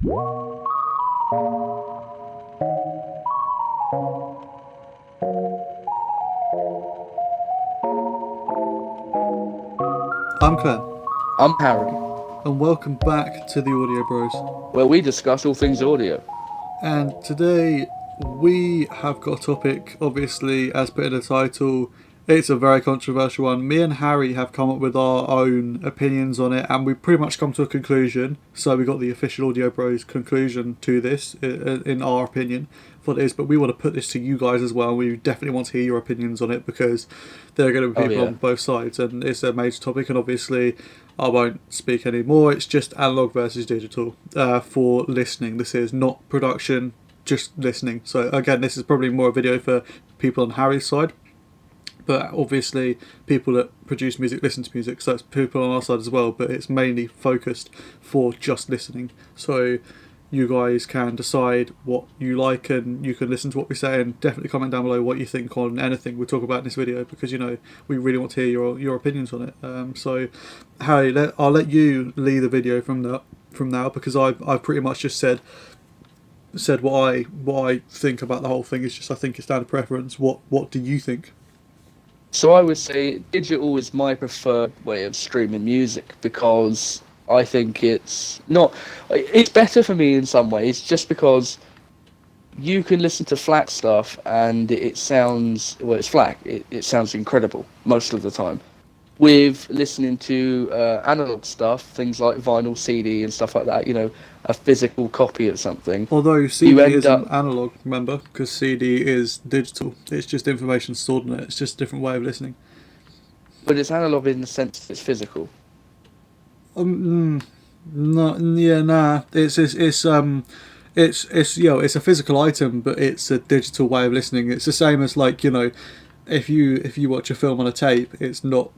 I'm Clem, I'm Harry, and welcome back to the Audio Bros. where we discuss all things audio. And today we have got a topic, obviously, as put in the title. It's a very controversial one. Me and Harry have come up with our own opinions on it, and we've pretty much come to a conclusion. So we got the official Audio Bros conclusion to this, in our opinion, for what it is. But we want to put this to you guys as well. We definitely want to hear your opinions on it because there are going to be Oh people yeah. on both sides, and it's a major topic. And obviously, I won't speak anymore. It's just analog versus digital for listening. This is not production, just listening. So again, this is probably more a video for people on Harry's side. But obviously, people that produce music listen to music, so it's people on our side as well. But it's mainly focused for just listening. So you guys can decide what you like, and you can listen to what we say, and definitely comment down below what you think on anything we talk about in this video, because we really want to hear your opinions on it. So Harry, I'll let you lead the video from now, because I've pretty much just said what I think about the whole thing. Is just, I think it's down to preference. What do you think? So I would say digital is my preferred way of streaming music because I think it's better for me in some ways just because you can listen to FLAC stuff and it sounds, well, it's FLAC, it sounds incredible most of the time. With listening to analog stuff, things like vinyl, CD, and stuff like that, a physical copy of something, Although you CD end isn't up, analog, remember, because CD is digital. It's just information stored in it. It's just a different way of listening. but it's analog in the sense that it's physical. No, yeah, nah. It's a physical item, but it's a digital way of listening. It's the same as, like, if you watch a film on a tape, it's not,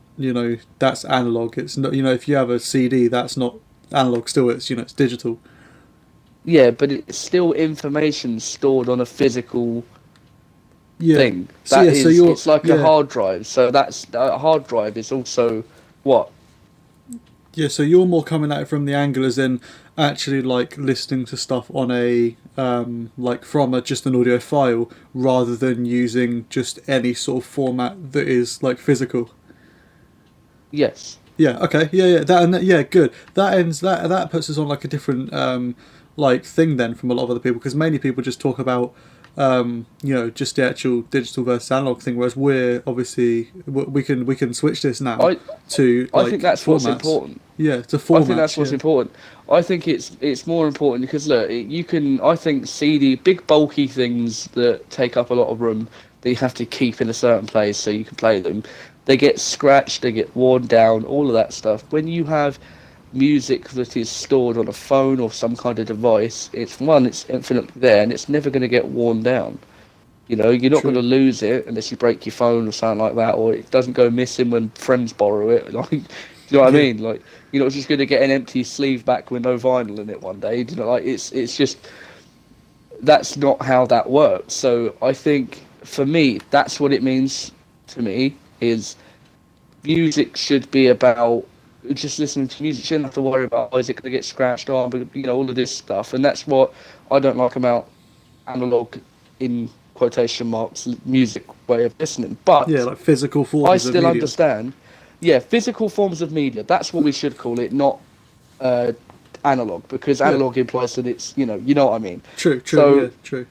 that's analog. It's not, if you have a CD, that's not analog. Still, it's digital. Yeah, but it's still information stored on a physical Yeah. thing. So yeah. So you're It's like a yeah. hard drive. So that's a hard drive is also what? Yeah, so you're more coming at it from the angle as in actually, like, listening to stuff on a like from just an audio file, rather than using just any sort of format that is, like, physical. Yes. Yeah. Okay. Yeah. Yeah. Yeah. Good. That puts us on, like, a different like thing then from a lot of other people, because mainly people just talk about just the actual digital versus analog thing, whereas we're obviously we can switch this now I to, I think like, that's what's formats. important. Yeah, to I think that's formats. what's Yeah. important. I think it's more important because look, you can. I think CD, big bulky things that take up a lot of room, that you have to keep in a certain place so you can play them. They get scratched, they get worn down, all of that stuff. When you have music that is stored on a phone or some kind of device, it's infinitely there and it's never going to get worn down. You're not going to True. lose it unless you break your phone or something like that, or it doesn't go missing when friends borrow it. Like, do you know what I Yeah. mean? Like, you're not just going to get an empty sleeve back with no vinyl in it one day. Do you know, like it's just that's not how that works. So I think for me, that's what it means to me is music should be about just listening to music. You shouldn't have to worry about, oh, is it going to get scratched on, but all of this stuff. And that's what I don't like about analog, in quotation marks, music way of listening. Yeah, But like physical I forms of still media. understand, yeah, physical forms of media. That's what we should call it, not uh, analog, because Yeah. analog implies that it's you know what I mean. True. True. Yeah. So True.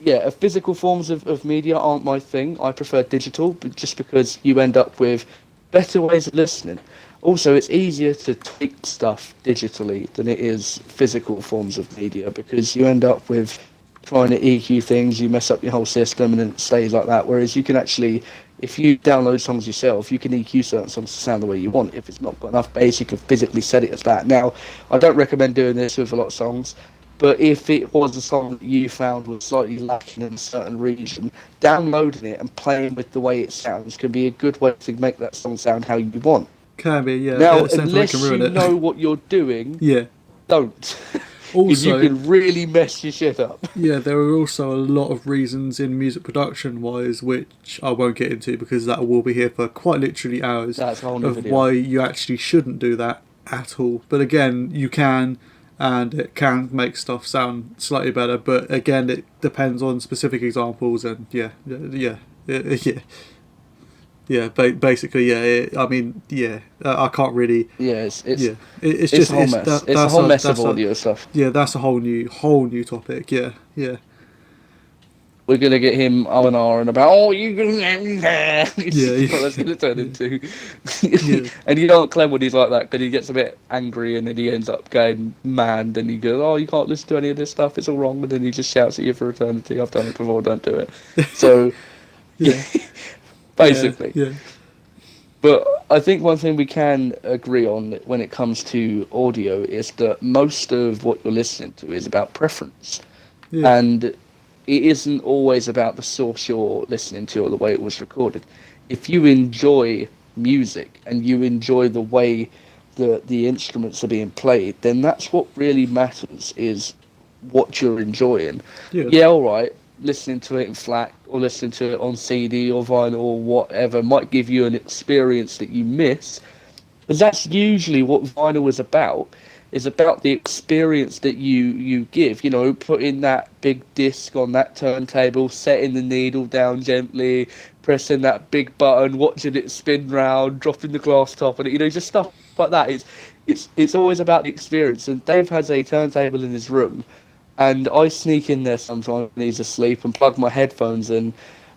yeah, physical forms of media aren't my thing. I prefer digital, but just because you end up with better ways of listening. Also, it's easier to tweak stuff digitally than it is physical forms of media because you end up with trying to EQ things, you mess up your whole system, and then it stays like that. Whereas you can actually, if you download songs yourself, you can EQ certain songs to sound the way you want. If it's not got enough bass, you can physically set it as that. Now, I don't recommend doing this with a lot of songs. But if it was a song that you found was slightly lacking in a certain region, downloading it and playing with the way it sounds can be a good way to make that song sound how you want. Can be. Yeah. At Now, the same time, it can unless ruin you it. know what you're doing, Yeah. don't. Because you Also, can really mess your shit up. yeah, there are also a lot of reasons in music production wise, which I won't get into because that will be here for quite literally hours, That's a whole new of video. why you actually shouldn't do that at all. But again, you can, and it can make stuff sound slightly better. But again, it depends on specific examples, and yeah. Yeah, basically, yeah. I mean, yeah. I can't really. Yeah, Yeah, it's it's just a whole mess. It's a whole mess of audio stuff. yeah. That's a whole new topic. Yeah, yeah, We're gonna get him and about. Oh, you yeah, it's what that's gonna turn yeah, into. yeah, And you know what, Clem, when he's like that, because he gets a bit angry and then he ends up going mad. And he goes, "Oh, you can't listen to any of this stuff. It's all wrong." And then he just shouts at you for eternity. I've done it before. Don't do it. So, yeah, yeah, basically. yeah, But I think one thing we can agree on when it comes to audio is that most of what you're listening to is about preference. yeah, And it isn't always about the source you're listening to or the way it was recorded. If you enjoy music and you enjoy the way the instruments are being played, then that's what really matters, is what you're enjoying. yeah, Yeah, all right, listening to it in FLAC or listening to it on CD or vinyl or whatever might give you an experience that you miss, because that's usually what vinyl is about the experience that you give. You know, putting that big disc on that turntable, setting the needle down gently, pressing that big button, watching it spin round, dropping the glass top on it. You know, just stuff like that. It's always about the experience. And Dave has a turntable in his room, and I sneak in there sometimes when he's asleep and plug my headphones in,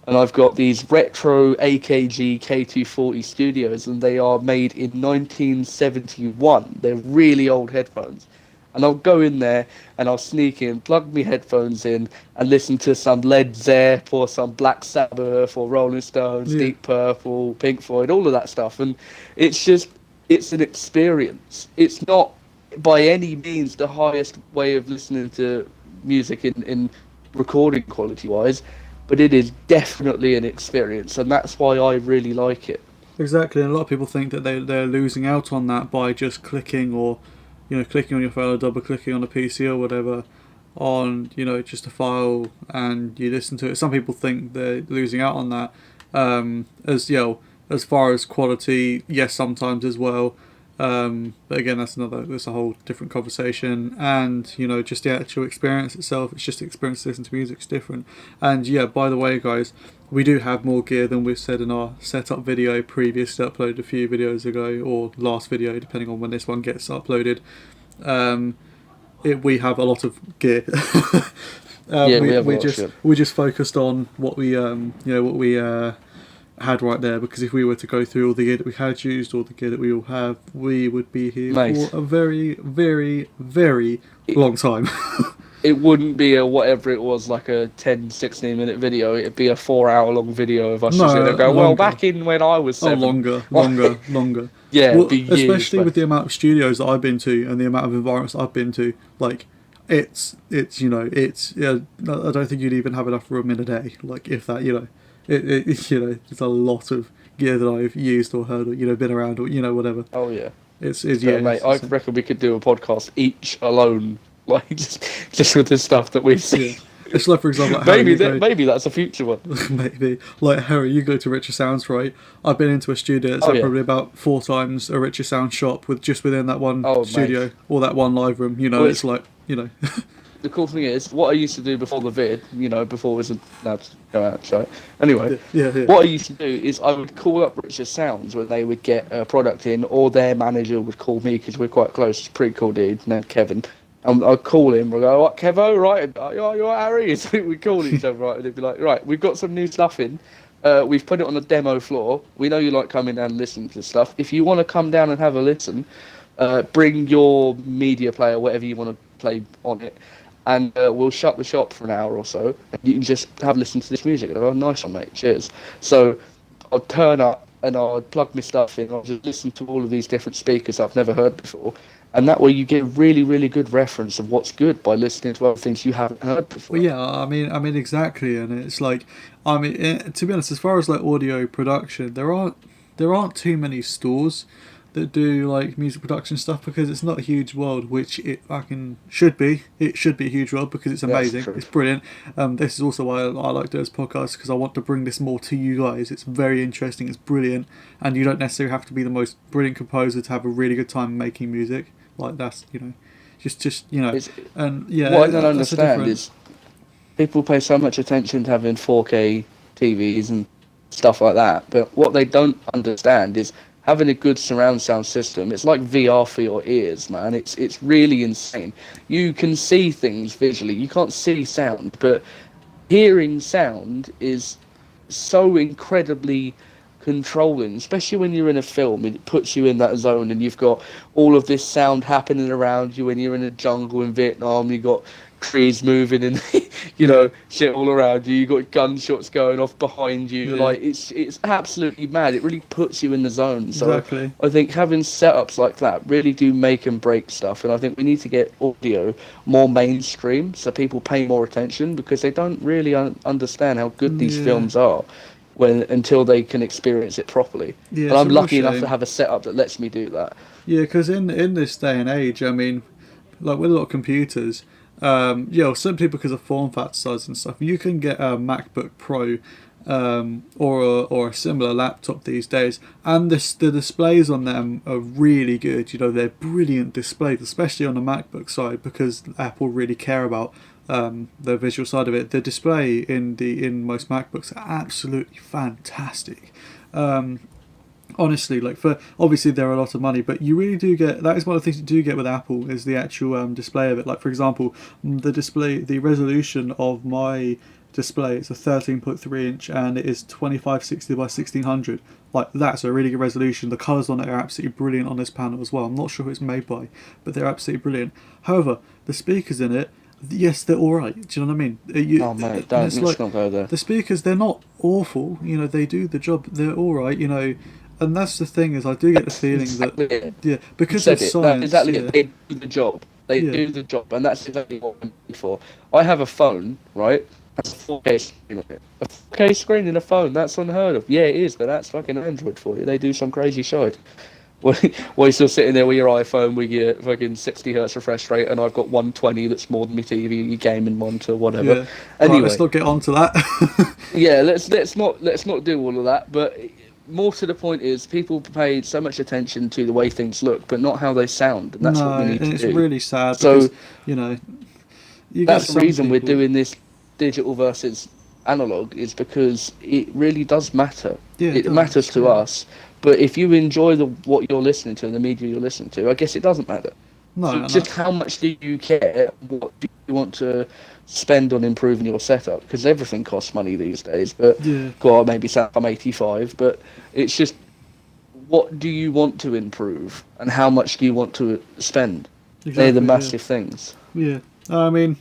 and I've got these retro AKG K240 studios, and they are made in 1971. They're really old headphones. And I'll go in there and I'll sneak in, plug my headphones in, and listen to some Led Zepp or some Black Sabbath or Rolling Stones, yeah. Deep Purple, Pink Floyd, all of that stuff. And it's just, it's an experience. It's not by any means the highest way of listening to music in recording quality wise, but it is definitely an experience, and that's why I really like it. Exactly. And a lot of people think that they're losing out on that by just clicking, or clicking on your phone or double clicking on a PC or whatever on just a file, and you listen to it. Some people think they're losing out on that. As far as quality, yes, sometimes as well. But again, that's a whole different conversation. And just the actual experience itself, it's just the experience to listen to music is different. And yeah, by the way, guys, we do have more gear than we've said in our setup video previously uploaded a few videos ago, or last video, depending on when this one gets uploaded. We have a lot of gear. Yeah, we have a lot of shit. We just focused on what we had right there, because if we were to go through all the gear that we had used, or the gear that we all have, we would be here Mate. for a very, very, very long time. It wouldn't be a whatever it was, like a 10-16 minute video. It'd be a 4 hour long video of us No, just sitting there going, well, longer. back in when I was 7. Longer. Yeah, Well, it'd be years, especially with but the amount of studios that I've been to and the amount of environments I've been to, like, it's I don't think you'd even have enough room in a day, like, if that, it's a lot of gear that I've used or heard, or been around, or whatever. oh yeah. It's So, yeah, mate, I reckon we could do a podcast each alone, like just with the stuff that we've seen. yeah. It's like, for example, like Maybe that's a future one. maybe, like, Harry, you go to Richer Sounds, right? I've been into a studio that's had probably about 4 times a Richer Sound shop, with just within that one studio, mate. or that one live room. Well, it's like, The cool thing is, what I used to do before the vid, before it was allowed to go out, so anyway, yeah. what I used to do is I would call up Richer Sounds when they would get a product in, or their manager would call me, because we're quite close. He's a pretty cool dude named Kevin. And I'd call him, we'd go, "What, Kevo, right? You're Harry." So we'd call each other, right? And they'd be like, "Right, we've got some new stuff in. We've put it on the demo floor. We know you like coming down and listening to stuff. If you want to come down and have a listen, bring your media player, whatever you want to play on it, and we'll shut the shop for an hour or so, and you can just have a listen to this music." And I go, "Nice one, mate. Cheers." So I'd turn up and I'd plug my stuff in. I'd just listen to all of these different speakers I've never heard before. And that way you get really, really good reference of what's good by listening to other things you haven't heard before. Well, yeah, I mean exactly, and it's like, to be honest, as far as like audio production, there aren't too many stores that do like music production stuff, because it's not a huge world, which it fucking should be. It should be a huge world, because it's amazing. It's brilliant. This is also why I like doing this podcast, because I want to bring this more to you guys. It's very interesting. It's brilliant, and you don't necessarily have to be the most brilliant composer to have a really good time making music. Like, that's just you know, It's and yeah, what I don't that's a understand different. is people pay so much attention to having 4K TVs and stuff like that, but what they don't understand is having a good surround sound system. It's like VR for your ears, man. It's really insane. You can see things visually. You can't see sound, but hearing sound is so incredibly controlling, especially when you're in a film. It puts you in that zone, and you've got all of this sound happening around you. When you're in a jungle in Vietnam, you got trees moving and Yeah, shit all around you. You got gunshots going off behind you. yeah, Like it's absolutely mad. It really puts you in the zone. So exactly. I think having setups like that really do make and break stuff. And I think we need to get audio more mainstream so people pay more attention, because they don't really understand how good these Yeah, films are when until they can experience it properly. yeah, And it's I'm a real lucky enough to shame. have a setup that lets me do that. Yeah, because in this day and age, I mean, like with a lot of computers, simply because of form factor size and stuff, you can get a MacBook Pro, or a similar laptop these days, and the displays on them are really good. You know, they're brilliant displays, especially on the MacBook side, because Apple really care about the visual side of it. The display in most MacBooks are absolutely fantastic. Um, Honestly, like, for obviously they're a lot of money, but you really do get, that is one of the things you do get with Apple, is the actual display of it. Like, for example, the resolution of my display, it's a 13.3 inch, and it is 2560 by 1600. Like, that's a really good resolution. The colors on it are absolutely brilliant on this panel as well. I'm not sure who it's made by, but they're absolutely brilliant. However, the speakers in it, yes, they're all right. Do you know what I mean? Oh mate, And don't it's let's like, not go there. the speakers, they're not awful. You know, they do the job. They're all right. You know, and that's the thing, is I do get the That's feeling that, exactly it. yeah, You because said of it. That's science, exactly yeah, it. They do the job. They yeah, do the job, and that's exactly what I'm made for. I have a phone, right? That's a 4K screen on it. A 4K screen in a phone. That's unheard of. Yeah, it is, but that's fucking Android for you. They do some crazy shit. While you're still sitting there with your iPhone with your fucking 60 hertz refresh rate, and I've got 120 that's more than my TV, your gaming monitor, whatever. yeah. Right, let's Anyway, not get on to that. yeah, let's not do all of that. But more to the point is, people pay so much attention to the way things look, but not how they sound, and that's what No, we need and to it's do. really sad So because, you know, you get that's the some reason we're people. doing this digital versus analog, is because it really does matter. Yeah, it It matters does. to Yeah. us. But if you enjoy what you're listening to and the media you're listening to, I guess it doesn't matter. No, So and just that's, how much do you care? What do you want to spend on improving your setup? Because everything costs money these days. But yeah, God, maybe sound I'm 85, but it's just, what do you want to improve and how much do you want to spend? They're the exactly. Yeah, massive things. yeah. I mean,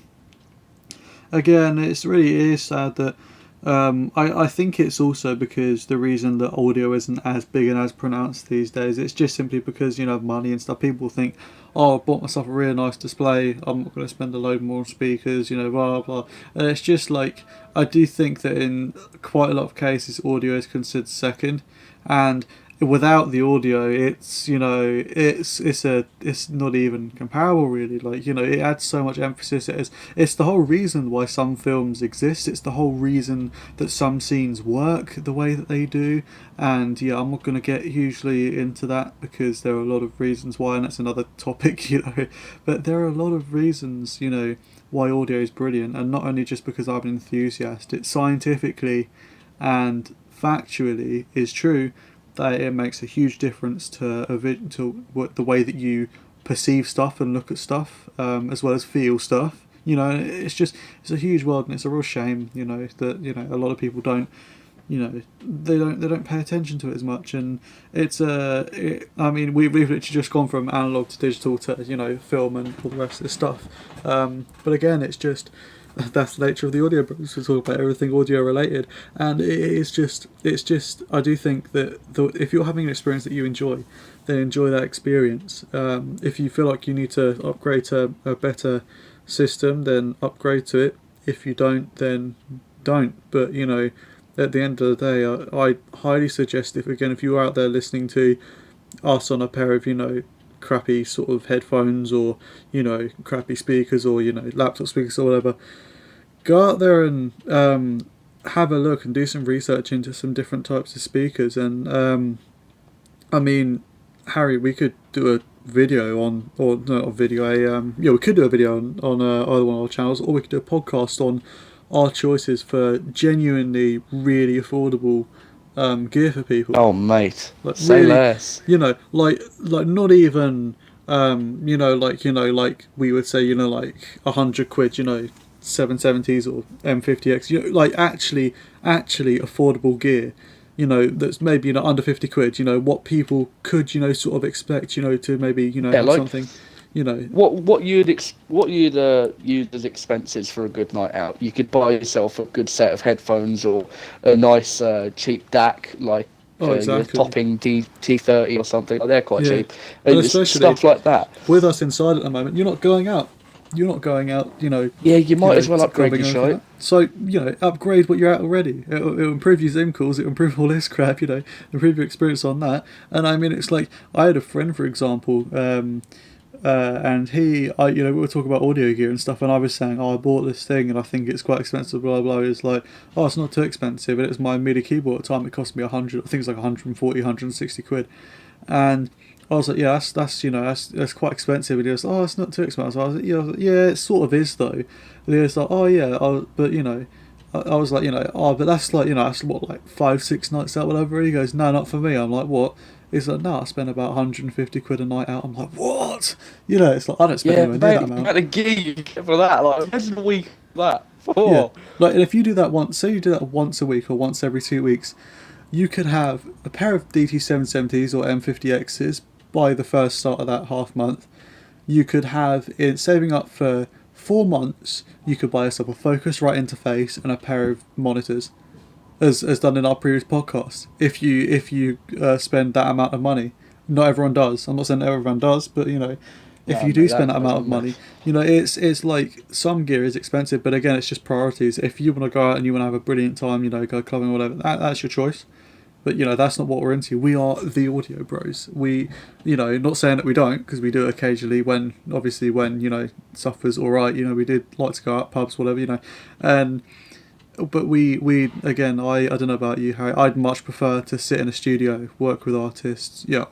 again, it is sad that, I think it's also because the reason that audio isn't as big and as pronounced these days, it's just simply because, you know, of money and stuff. People think, oh, I bought myself a really nice display, I'm not going to spend a load more on speakers, you know, blah, blah. And it's just like, I do think that in quite a lot of cases, audio is considered second. And without the audio, it's, you know, it's not even comparable, really. Like, you know, it adds so much emphasis. It's the whole reason why some films exist. It's the whole reason that some scenes work the way that they do. And yeah, I'm not going to get hugely into that, because there are a lot of reasons why, and that's another topic, you know. But there are a lot of reasons, you know, why audio is brilliant, and not only just because I'm an enthusiast. It's scientifically and factually is true that it makes a huge difference to the way that you perceive stuff and look at stuff, as well as feel stuff. You know, it's a huge world, and it's a real shame, you know, that, you know, a lot of people don't, you know, they don't pay attention to it as much. And I mean, we've literally just gone from analog to digital to, you know, film and all the rest of this stuff. But again, it's just, that's the nature of the audio books. We talk about everything audio related, and it's just I do think that if you're having an experience that you enjoy, then enjoy that experience. If you feel like you need to upgrade to a better system, then upgrade to it. If you don't, then don't. But, you know, at the end of the day, I highly suggest, if you're out there listening to us on a pair of, you know, crappy sort of headphones, or, you know, crappy speakers, or, you know, laptop speakers or whatever, go out there and have a look and do some research into some different types of speakers. And I mean, Harry, we could do video on, or not a video, we could do a video on either one of our channels, or we could do a podcast on our choices for genuinely really affordable gear for people. Oh, mate, Like say really, less. like not even, like we would say, like £100, 770s or M50X, like actually affordable gear, that's maybe under £50, what people could sort of expect, to maybe Yeah, have like something, what you'd use as expenses for a good night out. You could buy yourself a good set of headphones or a nice cheap DAC, like oh your exactly, topping T30 or something. They're quite yeah, cheap, and and it's especially stuff like that. with us inside at the moment, you're not going out, Yeah, you might as well to upgrade clubbing your or anything shite. like that. So, upgrade what you're at already. It'll improve your Zoom calls, it'll improve all this crap, improve your experience on that. And I mean, it's like, I had a friend, for example, and we were talking about audio gear and stuff, and I was saying, oh, I bought this thing and I think it's quite expensive, blah, blah. He's like, oh, it's not too expensive. And it's my MIDI keyboard at the time, it cost me 100, I think it's like 140, 160 quid. And I was like, yeah, that's quite expensive. And he was like, oh, it's not too expensive. I was like, yeah, it sort of is though. And he was like, oh yeah, but I was like, oh, but that's like, that's what, like 5-6 nights out, whatever. He goes, no, not for me. I'm like, what? He's like, no, I spend about 150 quid a night out. I'm like, what? It's like, I don't spend Yeah, anywhere near that mate, amount. about a gig you get for that. Like, imagine a week of that. Yeah, Oh, like, and if you do that once, say you do that once a week or once every 2 weeks, you could have a pair of DT770s or M50Xs by the first start of that half month. You could have it saving up for 4 months. You could buy yourself a Focusrite interface and a pair of monitors, as done in our previous podcast. If you spend that amount of money, not everyone does. I'm not saying everyone does, but if no, you do mate, spend that that's amount of money, it's like some gear is expensive, but again, it's just priorities. If you want to go out and you want to have a brilliant time, go clubbing or whatever, that's your choice. But that's not what we're into. We are the audio bros. We, not saying that we don't, because we do occasionally when stuff was all right. We did like to go out pubs, whatever, and but we again, I don't know about you, Harry. I'd much prefer to sit in a studio, work with artists. Yeah,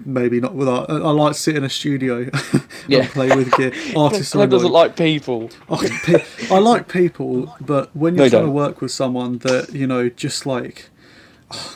maybe not with art. I like to sit in a studio and yeah. play with gear. Artists are Glenn doesn't annoying. like people. I like people, but when No, you're you trying to don't. work with someone that just like.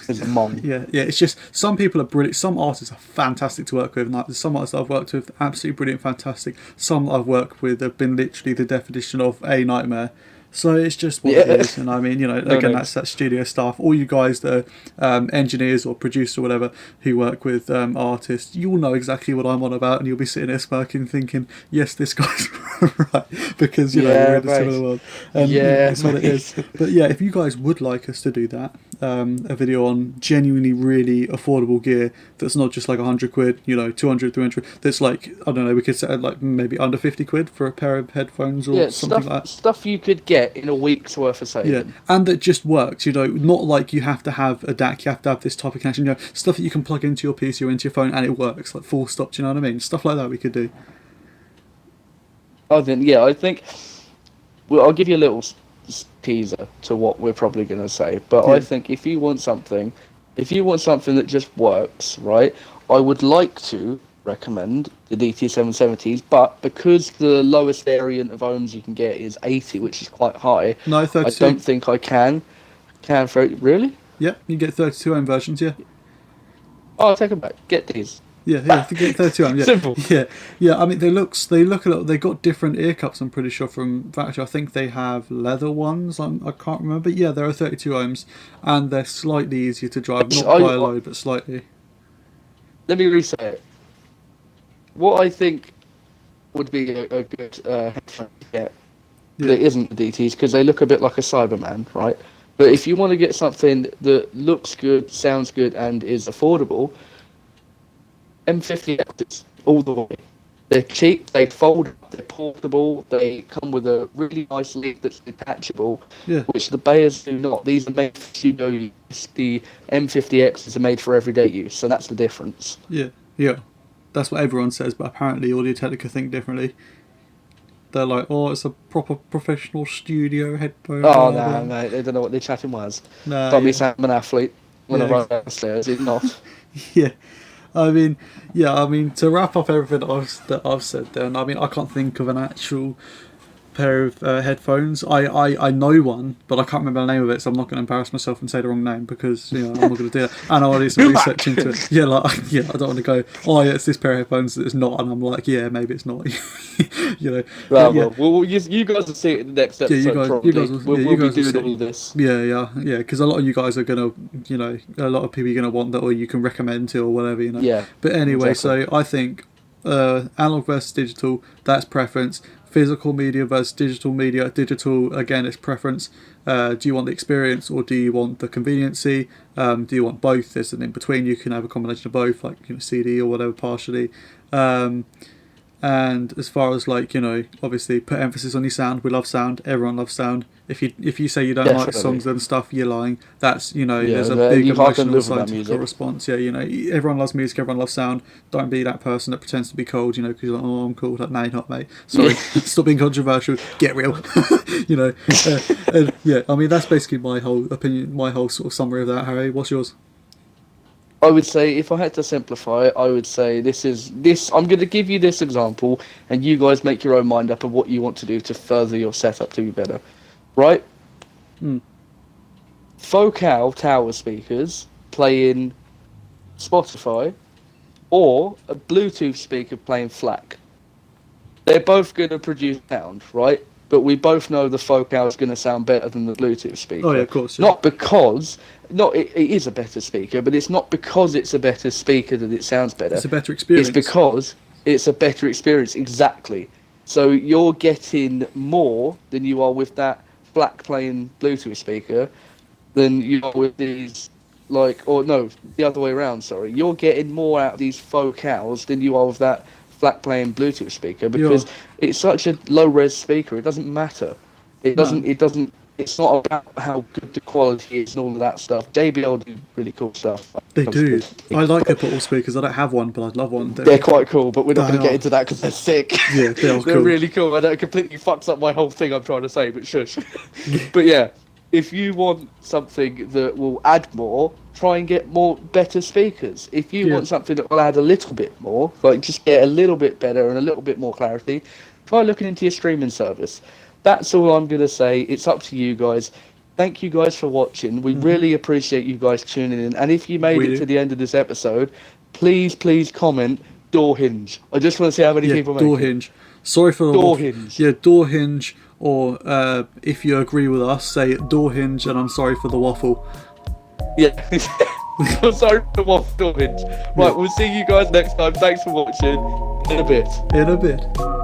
It's a mong. Yeah. It's just some people are brilliant. Some artists are fantastic to work with. And like some artists I've worked with, absolutely brilliant, fantastic. Some I've worked with have been literally the definition of a nightmare. So it's just what it Yeah. is. And I mean, No, again, no. that's that studio staff. All you guys that are engineers or producers or whatever who work with artists, you'll know exactly what I'm on about, and you'll be sitting there smirking, thinking, "Yes, this guy's right," because we're Yeah, in a similar mate. world, and Yeah, it's what it is. mate. But yeah, if you guys would like us to do that, a video on genuinely really affordable gear that's not just like 100 quid, 200, 300. That's like, I don't know, we could set it like maybe under 50 quid for a pair of headphones or Yeah, something stuff like that. stuff you could get in a week's worth of Yeah, saving. and that just works, not like you have to have a DAC, you have to have this type of connection, stuff that you can plug into your PC or into your phone and it works, like full stop, do you know what I mean? Stuff like that we could do. I think. Well, I'll give you a little teaser to what we're probably going to say. But Yeah. I think if you want something that just works, right? I would like to recommend the DT770s, but because the lowest variant of ohms you can get is 80, which is quite high, No, I 32. don't think I can for it. Really? Yeah, you get 32 ohm versions, yeah. Oh, I'll take it back. Get these. Yeah, to get 32 ohm, yeah. Simple. Yeah. I mean, they look a little. They got different ear cups. I'm pretty sure from factory. I think they have leather ones. I can't remember. Yeah, there are 32 ohms, and they're slightly easier to drive. Not by a load, but slightly. Let me re-say it. What I think would be a good headphone to get Yeah. that isn't the DTs, because they look a bit like a Cyberman, right? But if you want to get something that looks good, sounds good, and is affordable, M50Xs all the way. They're cheap, they fold up, they're portable, they come with a really nice lid that's detachable, Yeah. which the Bayers do not. These are made for studio use. The M50Xs are made for everyday use, so that's the difference. Yeah. That's what everyone says, but apparently Audio Technica think differently. They're like, oh, it's a proper professional studio headphone. Oh, blah, no, blah. mate, they don't know what they're chatting was. Nah, But me yeah. saying I'm an athlete when I Yeah. run downstairs, it's not. Yeah. I mean, yeah, I mean, to wrap up everything that I've said then, I mean, I can't think of an actual pair of headphones. I know one, but I can't remember the name of it, so I'm not going to embarrass myself and say the wrong name because I'm not going to do that. And I'll do some research into it. Yeah, I don't want to go, oh yeah, it's this pair of headphones that it's not, and I'm like, yeah, maybe it's not. Well, Yeah, you guys will see it in the next yeah, episode. Probably. We'll be doing all this. Yeah, because a lot of you guys are gonna, a lot of people are gonna want that, or you can recommend to, or whatever, Yeah. But anyway, exactly. so I think analog versus digital, that's preference. Physical media versus digital media. Digital, again, it's preference. Do you want the experience or do you want the conveniency? Do you want both? There's an in between. You can have a combination of both, like CD or whatever, partially. Um, and as far as obviously put emphasis on your sound. We love sound. Everyone loves sound. If you say you don't like Definitely. songs and stuff, you're lying. That's Yeah, there's a big you can't emotional live without scientific music. response. Yeah, everyone loves music. Everyone loves sound. Don't be that person that pretends to be cold. Because you're like, oh, I'm cool. Like, no, you're not, mate. Sorry, stop being controversial. Get real. And yeah. I mean, that's basically my whole opinion. My whole sort of summary of that. Harry, what's yours? I would say, if I had to simplify it, I would say this. I'm going to give you this example, and you guys make your own mind up of what you want to do to further your setup to be better. Right? Mm. Focal tower speakers playing Spotify, or a Bluetooth speaker playing FLAC. They're both going to produce sound, right? But we both know the Focal is going to sound better than the Bluetooth speaker. Oh yeah, of course. Yeah. Not because, it is a better speaker, but it's not because it's a better speaker that it sounds better. It's a better experience. It's because it's a better experience, exactly. So you're getting more than you are with that FLAC playing Bluetooth speaker than you are with these, the other way around, sorry. You're getting more out of these Focals than you are with that FLAC playing Bluetooth speaker because it's such a low res speaker. It doesn't matter. It's not about how good the quality is and all of that stuff. JBL do really cool stuff. They do. I like their portable speakers. I don't have one, but I'd love one. They're quite cool, but we're not going to get into that because they're sick. Yeah, they are They're cool. really cool. I know it completely fucks up my whole thing I'm trying to say, but shush. But yeah, if you want something that will add more, try and get better speakers. If you want something that will add a little bit more, like just get a little bit better and a little bit more clarity, try looking into your streaming service. That's all I'm going to say. It's up to you guys. Thank you guys for watching. We really appreciate you guys tuning in. And if you made it to the end of this episode, please comment door hinge. I just want to see how many people make door it. hinge. Sorry for the door hinge. Yeah, door hinge. Or if you agree with us, say door hinge, and I'm sorry for the waffle. Yeah. I'm sorry for the waffle door hinge. Right, we'll see you guys next time. Thanks for watching. In a bit.